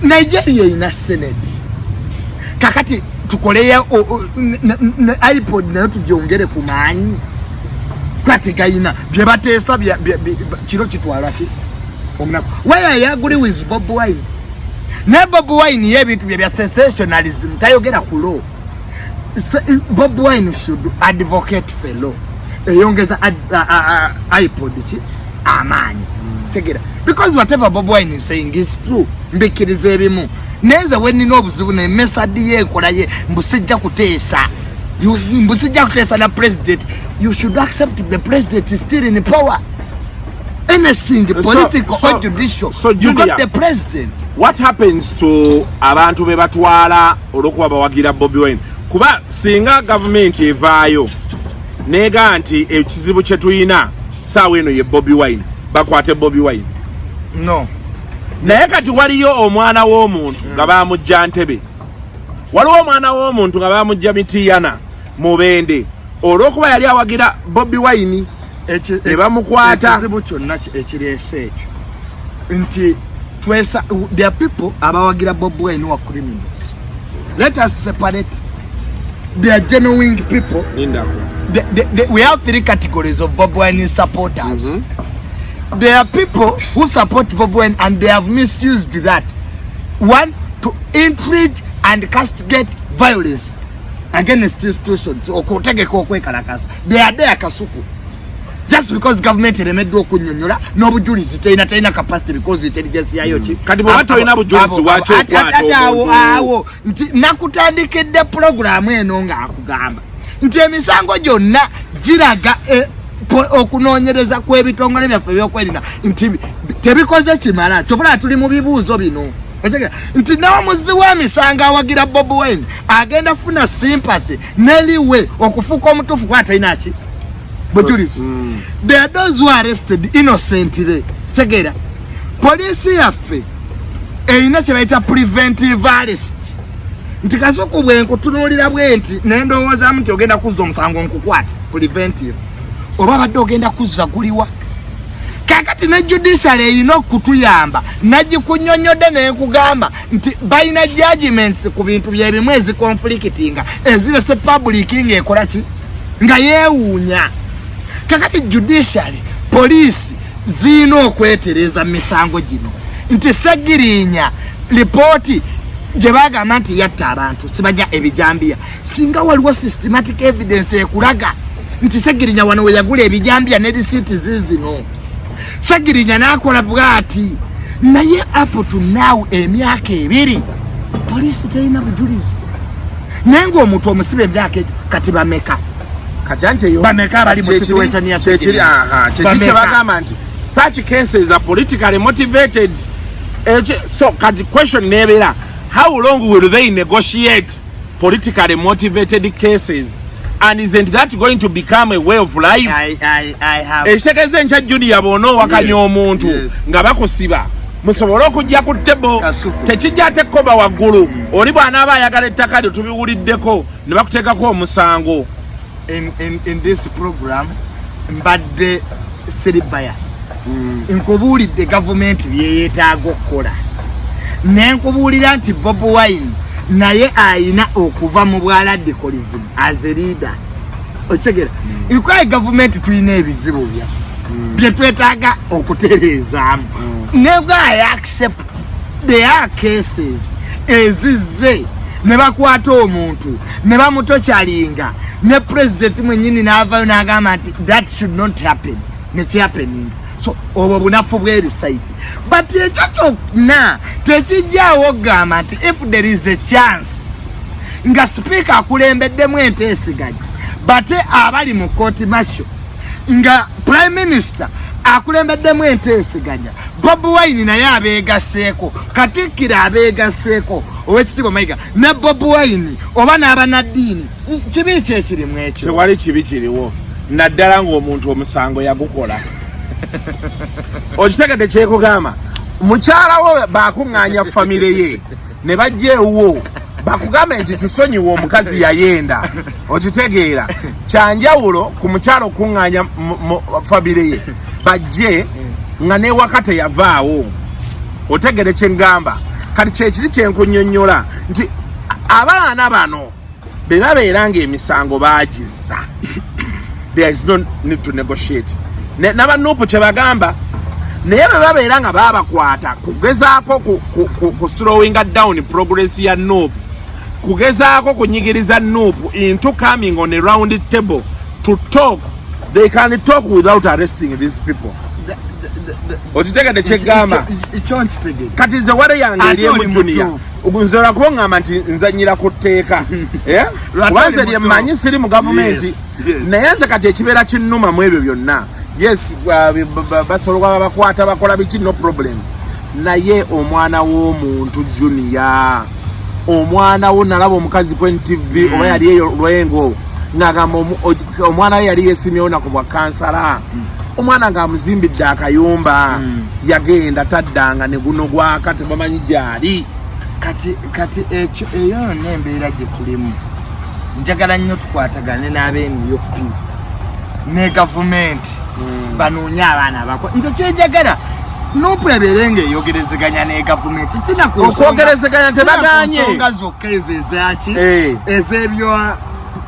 Nigeria ina senate, kakati tukoleya iPod nayo tugyongere ku maanyi kwategayina bye bateesa kiro kitwalaki omunaku. Why I agree with Bob Wine, ne Bob Wine y'ebintu bya sensationalism tayogera ku law. Bob Wine should advocate for law eyongeza iPod ki amaanyi tegera, because whatever Bob Wine is saying is true. Mbikiriza ebimu neza wenina obuzibu ne mesadi yekolaye mbusijja kuteesa na president. You should accept the president is still in power. Anything political or judicial, you got the president. What happens to abantu be batwala olwokuba bawagira Bobi Wine? kuba singa government evaayo nega nti ekizibu kye tuyina saawa eno ye Bobi Wine bakwate Bobi Wine no naye kati waliyo omwana w'omuntu nga bamujja Ntebe waliwo omwana w'omuntu nga bamujja Mitiyana Mubende olw'okuba yali awagira Bobi Wine ne bamukwata ekizibu kyonna ekireese ekyo nti there are people abawagira Bobi Wine who are criminals. Let us separate. They are genuine people. We have 3 categories of Bobi Wine supporters. There are people who support Bobi Wine and they have misused that. One, to intrigue and castigate violence against institutions. They are there, Kasuku. Just because government remedo kunyonyola no bujulizi tena capacity because intelligence yayo chi kati bato ina bujulizi wacho awo nakutandikedde program eno nga akugamba nti emisango gyonna giraga okunonyereza kw'ebitongole byaffe byokwerinda nti tebikoze kimala tofuna tuli mu bibuuzo bino nti nawo muzi w'emisango awagira Bobi Wine agenda funa sympathy neliwe okufuuka omutuufu kwatayina ki bujulizi. There are those who are arrested innocently. Segera police yaffe eyina kye bayita preventive arrest nti Kasuku bwenko tunuulira bwenti nendowooza nti ogenda kuzza omusango nkukwata preventive oba badde ogenda kuzza guliwa kakati ne judiciary erina okutuyamba nagikunyonyodde nenkugamba nti balina judgments ku bintu byebimu eziconflictinga ezirese public ng'ekola ki nga yeewuunya kakati judiciary police zino okwetereza misango gino nti Ssegirinya report gye bagamba nti yatta abantu sibajja ebijambiya singa waliwo systematic evidence ekulaga nti Ssegirinya wano we yagula ebijambiya ne receipt zino Ssegirinya n'akola bwati naye up to now emyaka 2 police teyina bujulizi nenga omuntu omusibe emyaka kati bameka kajante yo bameka bali mu situation ya Ssegirinya cheche bagamba nti such cases are politically motivated. So the question nebera, how long will they negotiate politically motivated cases, and isn't that going to become a way of life? I have ekitegeze ncha junior bono wakanya omuntu nga bakusiba musobolo okujja ku tebo tekijja tekoba waggulu oli bwana abayagala ettaka lyo tubiwuliddeko ne bakuteekako omusango. In this program mbadde seri biased nkubulidde government byeyetaaga okukola nenkubulira nti Bobi Wine naye ayina okuva mu bwaladicalism as a leader okigera ikwaye government tuyina ebizibu bye twetaaga okutereezaamu nebwa I accept there are cases ezize ne bakwata omuntu ne bamutokyalinga ne president mwenyini n'avayo n'agamba nti that should not happen nechi happening. So obo bunafu bw'eri side but ekyo na tekijjawo gamba nti if there is a chance nga speaker akulembeddemu enteeseganya bate abali mu court martial nga prime minister akulembeddemu enteeseganya Bobi Wine naye abeegaseeko Katikkiro abeegaseeko ow'ekitiibwa Mayiga ne Bobi Wine oba n'abanaddiini kibi kyekirimu ekyo tewali kibi kiriwo naddala ng'omuntu omusango yagukola okitegedde kyekugamba mukyala wo bakuŋŋaanya famire ye ne bajja ewuwo bakugambe nti tusonyiwe omukazi yayenda okitegeera kyanjawulo ku mukyalo okuŋŋaanya famire ye bajje nga newaka teyavaawo otegere kyengamba kati kyekiri kyenkunyonnyola nti abaana bano be babeera ng'emisango baagizza there is no need to negotiate n'abanuupu kye bagamba naye be babeera nga baabakwata kugezaako ku slowing down progress ya nuupu kugezaako kunyigiriza nuupu into coming on a round table to talk. They can talk without arresting these people. Okitegedde kyegamba kati nze wale yange eri emu junior nzera kubongamba nti nzanyira ku tteeka kubanze lyemmanyi siri mu gavumenti naye nze kati ekibeera kinnuma mu ebyo byonna yes basolwa bakwata bakola biki no problem naye omwana w'omuntu junior omwana wo nalaba omukazi ku NTV oba yali eyo lwengo ngagamba omwana we yali yesimyewo nako bwa kansala omwana ng'amuzimbidde akayumba yagenda taddanga ne guno gwaka tebamanyi gyali kati ekyo eyo n'embeera gye tulimu njagala nnyo tukwatagane n'abeeniyo ne gavumenti banoonye abaana abakwa nze kyenjagala n'okulabere ng'eyogerezeganya ne gavumenti okwogerezeganya tebaganye ensonga zokka ezo ezaki ez'ebyo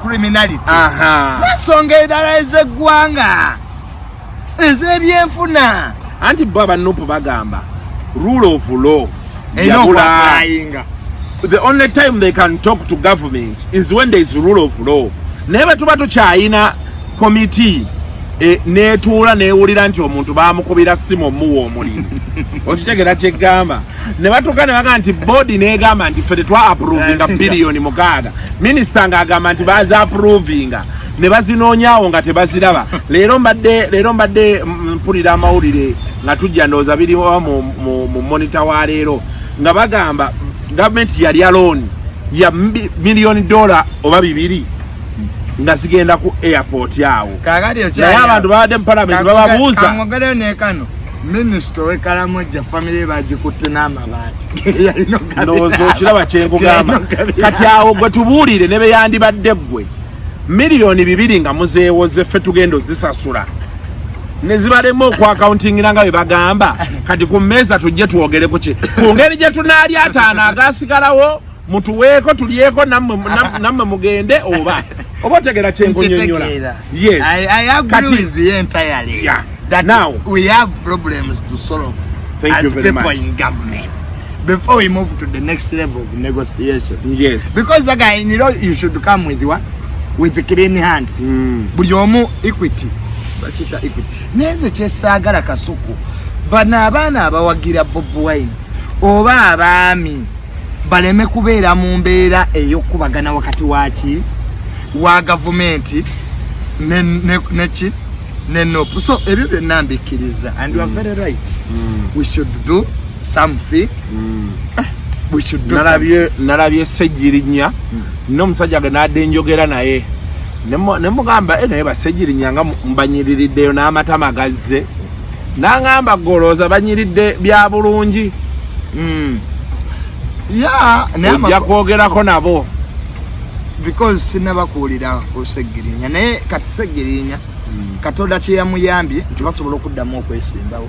criminality n'ensonga endala ez'eggwanga ez'ebyenfuna anti bo abanupu bagamba rule of law the only time they can talk to government is when there is rule of law naye batuba tukyayina committee netuula newulira nti omuntu bamukubira simu omuwa omulimu okitegera kyegamba ne batuuka ne bagamba nti boodi negamba nti ffe tetwa approvinga biliyoni 6 minisita ng'agamba nti baza approvinga ne bazinoonyaawo nga tebaziraba leero mbadde mpulira amawulire nga tujja ndowooza biriwa mu monita wa leero nga bagamba gavumenti yali alooni ya $1 oba 2 nga zigenda ku airport yawo naye abantu babadde mu palamenti bababuuza minisita w'Ekalamojja famire bagikutte n'amabaati ndowooza okiraba kyenkugamba kati awo gwe tubuulire ne beyandibadde ggwe $2 nga muzeewoze ffe tugenda ozisasula ne zibalemu okwacountingira nga bwe bagamba kati ku mmeeza tujje twogere ku ki ku ngeri gye tunaali 5 agaasigalawo mutuweeko tulyeko nammwe mugende oba otegera kyenkunyonnyola. Yes, I agree with you entirely. Yeah. That now we have problems to solve as people in government before we move to the next level of negotiation. Yes, because you should come with what? With the clean hands. Buli omu equity. Bachita equity. Neze kyesagala Kasuku bana abaana abawagira Bob Wine oba abaami baleme kubeera mu mbeera ey'okubagana wakati wa gavumenti ne nope. So ebyo byonna mbikiriza and you are very right. We should do something. We should do nalabye Ssegirinya n'omusajja ganadde njogera naye ne mugamba naye Ssegirinya nga mbanyiririddeyo n'amatama gazze n'angamba golooza banyiridde bya bulungi ojja kwogerako nabo because sinabakuulira ku Ssegirinya naye kati Ssegirinya Katonda kye yamuyambye nti basobola okuddamu okwesimbawo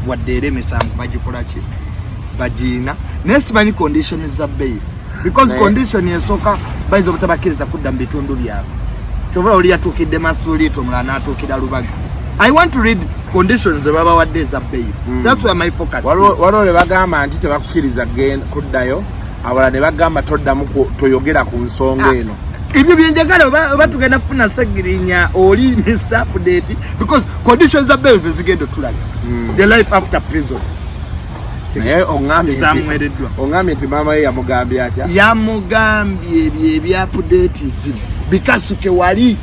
wadde era emisango bagikola ki bagiina naye simanyi condition za bail because condition esooka bayinza obutabakiriza kudda mu bitundu byabwe kyobula oli yatuukidde Masuuliito omulala n'atuukira Lubaga. I want to read conditions babawadde eza bail. That's where my focus is. Waliwo ne bagamba nti tebakukiriza kuddayo abala ne bagamba toddamu toyogera ku nsonga eno. Ibyo byenjagala oba tugenda kufuna Ssegirinya oli Mr. Update because conditions za bail zigenda tulaga the life after prison. Naye ongambye nti maama ye yamugambye atya? Yamugambye ebya update zimu bikasuke wali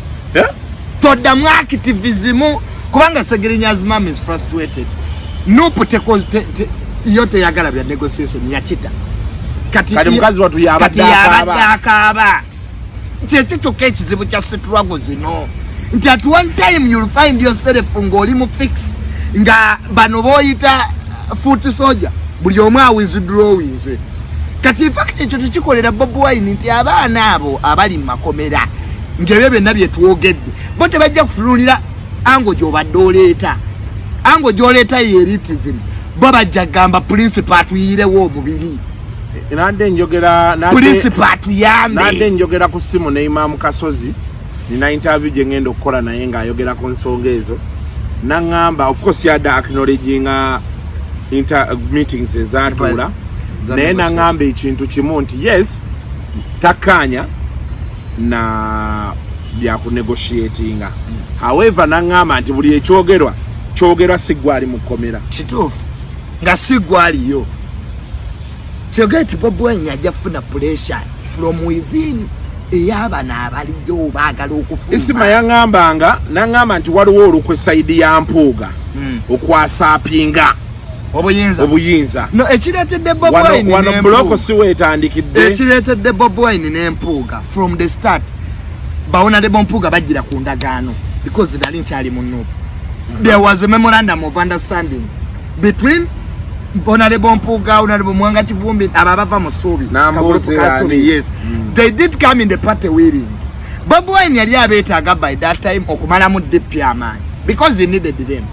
toddamu activism kubanga Ssegirinya mom is frustrated. Nope yote yagala bya negotiation yakita kati mukazi watu yabadde akaaba kyekyo ekizibu kya struggle zino nti at one time you'll find yourself ng'oli mu fix nga bano boyita foot soldier buli omu awithdrawinze kati in fact ekyo tekikolera Bob Wine nti abaana abo abali mu makomera ng'ebyo byonna bye twogedde bo tebajja kutunulira ango gy'obadde oleeta ye elitism bo bajja gamba principal atuyirewo omubiri nadde njogera ku simu ne Imam Kasozi nina interview gye ngenda okukola naye ng'ayogera ku nsonga ezo n'angamba of course yadda acknowledging meetings ezatuula naye n'angamba ekintu kimu nti yes takkaanya na byaku negotiatinga however n'angamba nti buli ekyogerwa sigwali mu kkomera kituufu nga sigwaliyo kyogeti Bob Wine ajja kufuna pressure from within ey'abana abaliyo baagala okufuna Isima n'angamba nti waliwo olukwe saidi ya Mpuuga okwasaapinga obuyinza no ekireetedde Bobi Wine wano bloko siweetandikidde ekireetedde Bobi Wine n'empuuga from the start Honorable Mpuuga bajjira ku ndagaano because dali nkyali mu Nuupu. There was a memorandum of understanding between Honorable Mpuuga, Honorable Mwanga Kivumbi, abava mu Ssuubi. Yes. They did come in the party wheeling. Bobi Wine yali abeetaaga by that time okumalamu DP amaanyi because he needed them.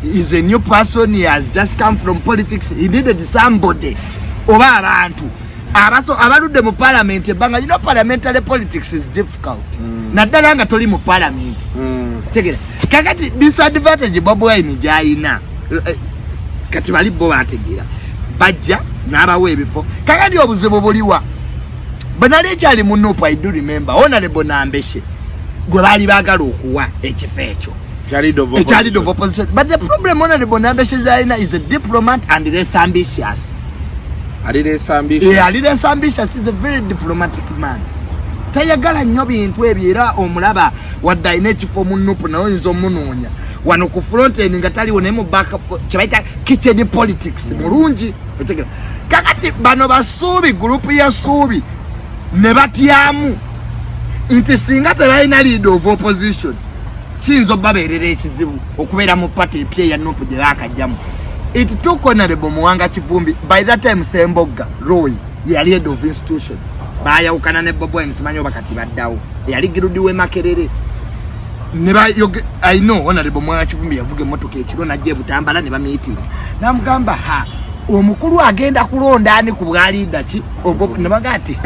He's a new person, he has just come from politics, he needed somebody oba abantu abaludde mu parliament ebbanga. You know parliamentary politics is difficult. Naddala nga toli mu parliament. Tegera kakati disadvantage Bobi Wine gyayina kati bali bo bategeera bajja n'abawa ebifo kakati obuzibu buliwa banali ekyali mu Nuupu. I do remember Honorable Nambeshe gwe baali baagala okuwa ekifo ekyo child of opposition. But the problem Honorable Nambeshe Zaina is a diplomat and less ambitious. Yeah, less ambitious is a very diplomatic man. Tayagala nnyo bintu ebyo era omulaba wadde ayina ekifo mu Nuupu nawe oyinza omunoonya wano ku fronten nga taliwo naye mu backup kyebayita kitchen politics mulungi. Kakati bano basuubi gurupu ya Ssuubi ne batyamu nti singa tebalina leader of opposition kiyinza obabeerera ekizibu okubeera mu party empya ya Nuupu gye baakajjamu. It took Honorable Mwanga Kivumbi by that time Sembogga Roy yali head of institution baayawukana ne Bobi Wine simanyi oba kati baddawo yali Girudi we Makerere I know Honorable Mwanga Kivumbi yavuga emmotoka ekiro najja e Butambala ne bamiitinga namugamba omukulu agenda kulonda ani ku bwaliida ki ne baga ati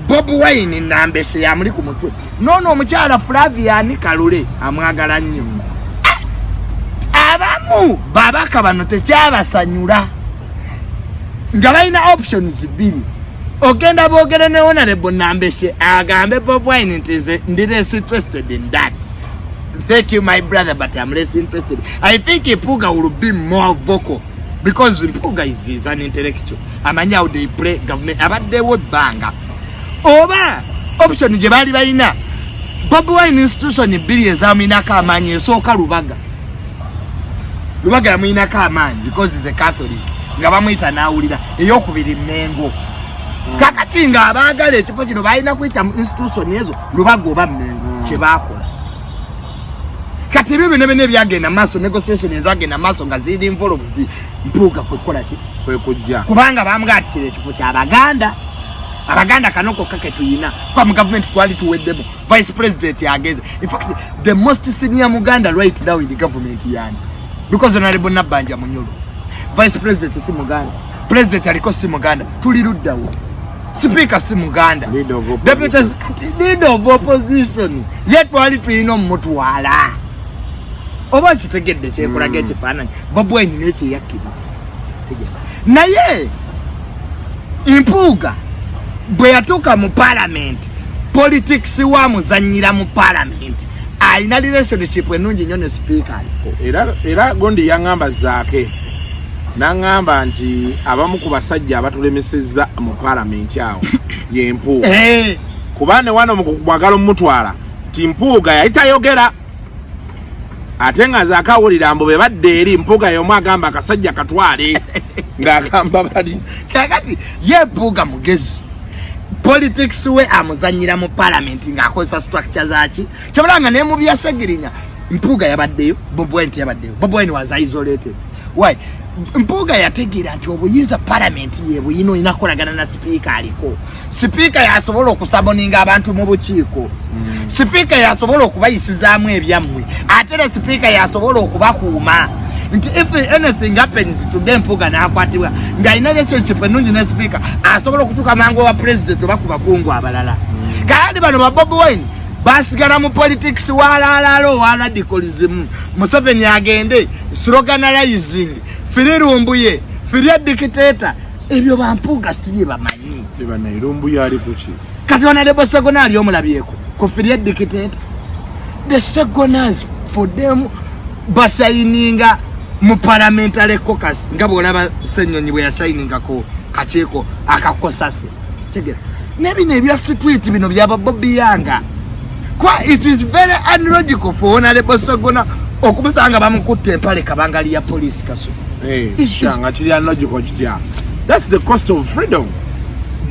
Bobi Wine Nambeshe yamuli ku mutwe nono omukyala Flavian Kalule amwagala nnyo. Abamu babaka bano tekyabasanyula nga balina options bbiri ogenda boogere ne Honorable Nambeshe agambe Bobi Wine nti ndi less interested in that. Thank you my brother but I'm less interested. I think Mpuuga will be more vocal because Mpuuga is an intellectual. Amanya how they play government abaddewo ebbanga oba option gye baali balina Bobi Wine institution bbiri ezamuyinako amaanyi esooka Lubaga yamuyinako amaanyi because he's a Catholic nga bamuyita n'awulira ey'okubiri Mmengo. Kakati nga abaagala ekifo kino balina kuyita mu institution ezo Lubaga oba Mmengo kye baakola. Kati ebyo byonna byonna ebyagenda maaso negotiation ezagenda maaso nga ziri involved Mpuuga kwekola ki kwekujja kubanga bamugaa ati kino ekifo Abaganda kanoko kake tuyina kwa mu government twali tuweddemu vice president yageze. In fact the most senior Muganda right now in the government yani because Honorable Nabbanja Munyolo vice president si Muganda, president aliko si Muganda, tuli luddawo, speaker si Muganda, deputy leader of opposition yet twali tuyina omutwala oba kitegedde kyekulaga ekifaananyi Bobi Wine n'ekyo yakkiriza naye Mpuuga bwe yatuuka mu parliament politics wamuzanyira mu parliament ayina relationship ennungi nnyo ne speaker aliko era gondi yaŋŋamba zaake n'aŋŋamba nti abamu ku basajja abatulemesezza mu parliament awo ye Mpuuga kuba ne wano mu kwagala omutwala nti Mpuuga yali tayogera ate nga zaake awulira mbu be badde eri Mpuuga y'omu agamba akasajja katwale ng'agamba bali kakati ye Mpuuga mugezi politics we amuzanyira mu parliament ng'akozesa structure zaki kyobulanga ne mu bya Ssegirinya Mpuuga yabaddeyo Bobi Wine yabaddeyo. Bobi Wine was isolated. Why? Mpuuga yategeera nti obuyinza parliament ye buyino ina kolagana na speaker aliko. Speaker yasobola okusaboninga abantu mu bukiiko. Speaker yasobola okubayisizaamu ebyammwe ate speaker yasobola okubakuuma nti if anything happens to them Mpuuga n'akwatibwa ng'alina relationship ennungi ne speaker asobola okutuuka mangu wa president oba ku bakungu abalala. Kandi bano ba Bobi Wine basigala mu politics walaalaalo wa radicalism. Museveni agende sloganizing Firirumbuye firia dictator ebyo ba Mpuuga sibye bamanyi eba Nairumbuye ali kuki kati Honorable Segona ali omulabyeko ko firia dictator the Segonas for them basayininga mu parliamentary caucus nga bolaba Ssenyonyi bwe yasayininga ko kakiiko akakosase tegera nebino ebya street bino byaba Bobi Yanga kwa it is very unlogical for Honorable Segona okumusanga bamukutte empale kabangali ya police kaso shanga chili logical chitya. That's the cost of freedom.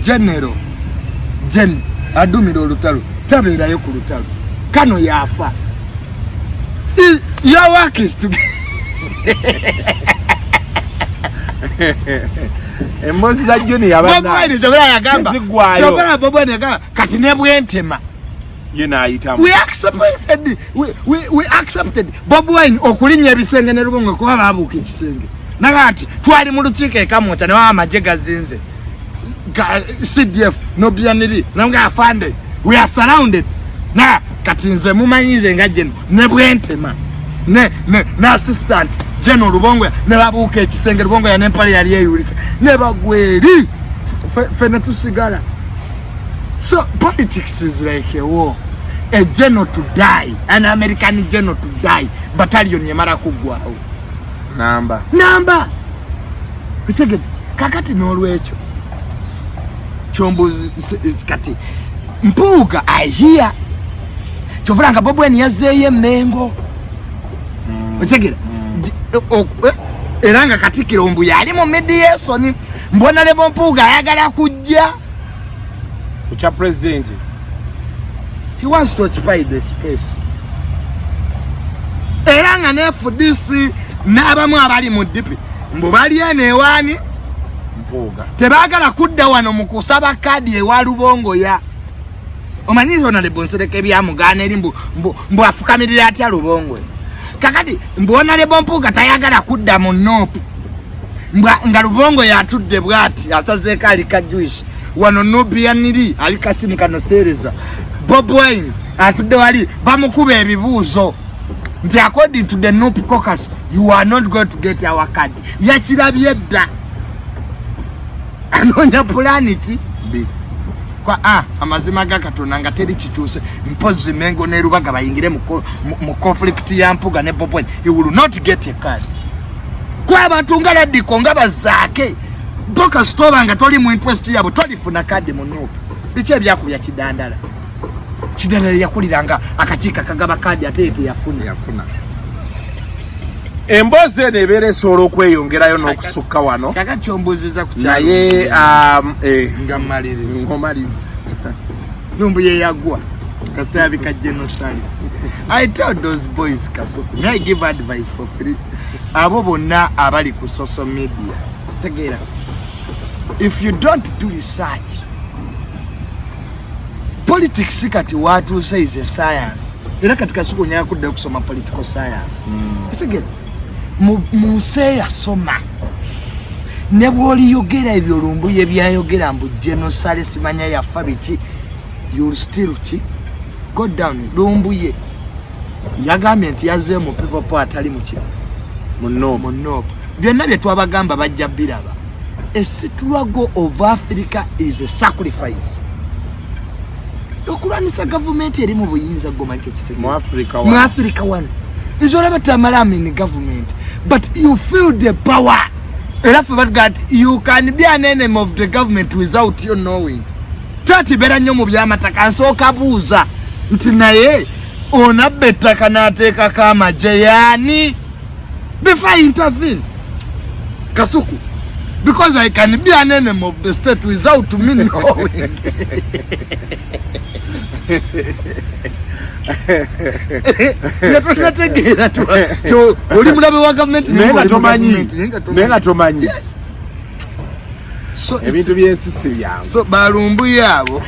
General Jen adumira olutalo tabeerayo ku lutalo kano yafa. Your work is to Emozi za Juni yabana. Kati ne bwentema. We accepted Bob Wine okulinya ebisenge ne Lubongo kuba babuka ekisenge. Nagati twali mu lukiiko ekamota ne wa majega zinze. CDF no bianiri nanga afande. We are surrounded. Na kati nze mumanyize nga Jen ne bwentema. Ne assistant General Lubongo ne babuka ekisenge Lubongo ya nempale yali yeyulisa. Ne bagweri fena tusigala. So politics is like a war. A general to die, an American general to die, battalion yamara kugwaho. Namba. We say kakati nolwecho. Chombo kati. Mpuga I hear. Chovuranga Bobo ni yazeye mengo. We say eranga kati kirombu yali mu mediation mbona lebo mpuga ayagala kujja. Ucha president. He wants to occupy the space. Eranga ne FDC n'abamu abali mu DP mbu bali enewani mpuga tebagala kudda wano mu kusaba kadi ewa Lubongo ya omanyizo na lebonsereke byamugana eri mbu afukamirira atya Lubongo kakati mbona lebo mpuga tayagala kudda mu nopu nga Lubongo yatudde bwati asazeeka alikajuishi wano nobianiri alikasimu kano sereza Bob Wine atudde wali bamukuba ebibuuzo nti according to the NUP caucus you are not going to get our card yakirabye dda anonya pulani ki kwa amazima ga Katonda nga teri kikyuse impozi mengo ne Lubaga bayingire mu conflict ya Mpuga ne Bob Wine you will not get a card kwa abantu ngala dikonga bazaake boka stoba nga toli mu interest yabo tolifuna kadi mu NUP biche byakubya kidandala yakuliranga akachika kagaba kadi atete yafuna emboze nebere soro kweyongerayo n'okusukka wano kaka kyomboziza ku naye ngamaliriza numbu ye yagwa kasita bika genocide. I told those boys Kasuku may I give advice for free abo bonna abali ku social media tegera if you don't do research politics kati watu say is a science era katika siku nyaya kudde kusoma political science tegera muse yasoma ne bwoli yogera ebyo lumbuye byayogera mbu genocide simanya yafa biki you'll still go down lumbuye yagambye nti yazze mu people po atali muki muno byonna bye twabagamba bajja biraba a struggle of Africa is a sacrifice okulwanisa government eri mu buyinza goma kyekitege mu Africa one is all about Tamale in government but you feel the power enough about God you can be an enemy of the government without you knowing tati bera nnyo mu byamataka nsooka buuza nti naye ona bettaka n'ateeka kama jeyani before I intervene Kasuku because I can be an enemy of the state without me knowing Netegera to oli mulabe wa government nenga tomanyi so ebintu byensisi byangu so balumbu yabo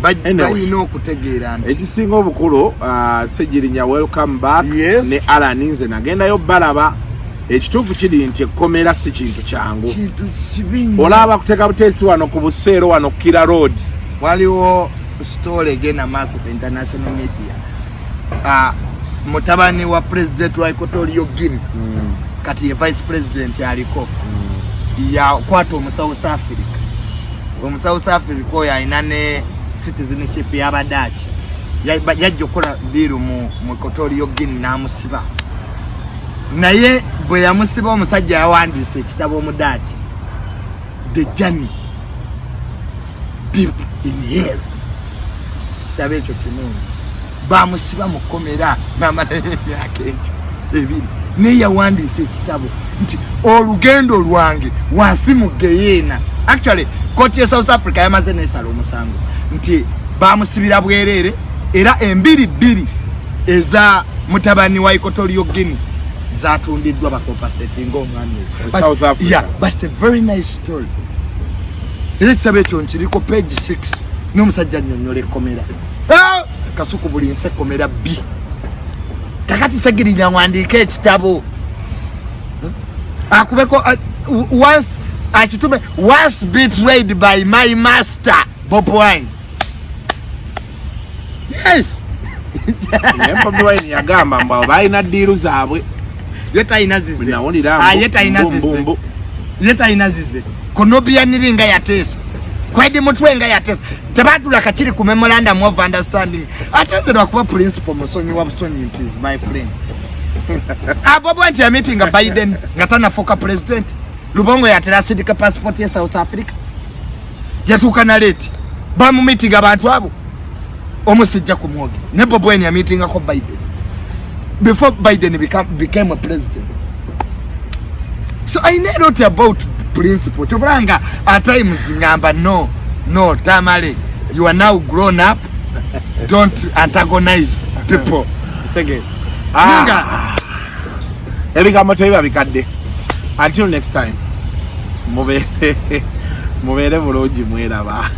bayina okutegeera ekisinga obukulu Ssegirinya welcome back ne Alan nze nagendayo balaba ekituufu kiri nti ekkomera si kintu kyangu olaba kuteeka buteesi wano ku buseero wano Kira Road waliwo story again amaso ku international media mutabani wa president wa Equatorial Guinea kati ye vice president aliko ya kwato mu South Africa ya inane citizenship ya Dutch yajja kola deal mu Equatorial Guinea namusiba naye bwe yamusiba omusajja yawandiise ekitabo mu Dutch the journey deep in hell kitabe ekyo kinene bamusiba mu komera namala emyaka ekyo ebiri ne yawandiisa ekitabo nti olugendo lwange wansi mu geyeena. Actually kooti ya South Africa yamaze nesala omusango nti bamusibira bwerere era embiri bbiri eza mutabani wa Equatorial Guinea zatundiddwa bakompaseti ng'omwami. South Africa. Yeah, but it's a very nice story. Era ekitabo ekyo nkiriko page 6 n'omusajja annyonnyola ekkomera. Kasuku buli nsi ekkomera B. Kakati Ssegirinya wandiika ekitabo. Akubeko once akitume once betrayed by my master Bob Wine. Yes. MP Wine yagamba mbao balina diiru zaabwe. Yeta inazize. Nawulira yeta inazize. Yeta inazize. Konobia niringa yatesa. Kwedi mutwenga yatesa. Tebatula kachiri ku memorandum of understanding. Atazira kuba principal musonyi wa busonyi is my friend. Bob Wine ya meeting Biden ngatana foka president. Lubongo yatera sidika passport ya South Africa. Yatukana late. Bamu meeting abantu abo. Omusijja ku mwogi. Ne Bob Wine ya meeting ako Biden. Before Biden became a president. So I know not about principle. Chobranga at times ngamba no Tamale, you are now grown up. Don't antagonize people. Sege. Ebigamba teba bikadde. Until next time. Mubere bulungi mweraba.